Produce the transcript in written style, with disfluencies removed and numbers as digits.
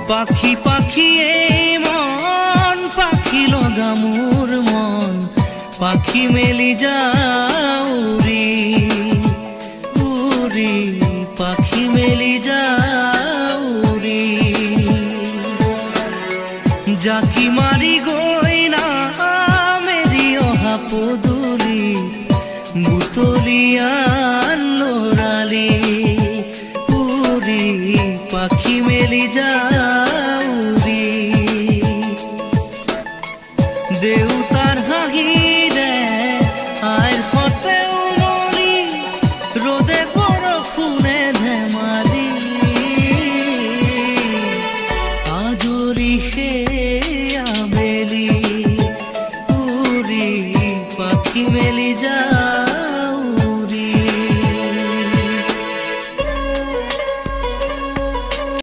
পাখি পাখি এই মন পাখি লগা মোৰ মন পাখি মেলি যাও উৰি উৰি পাখি মেলি যাও উৰি জাকি মাৰি গৈ না মেলি অহা পদূলি বুটলিয়ান লৰালি উৰি পাখি মেলি যাও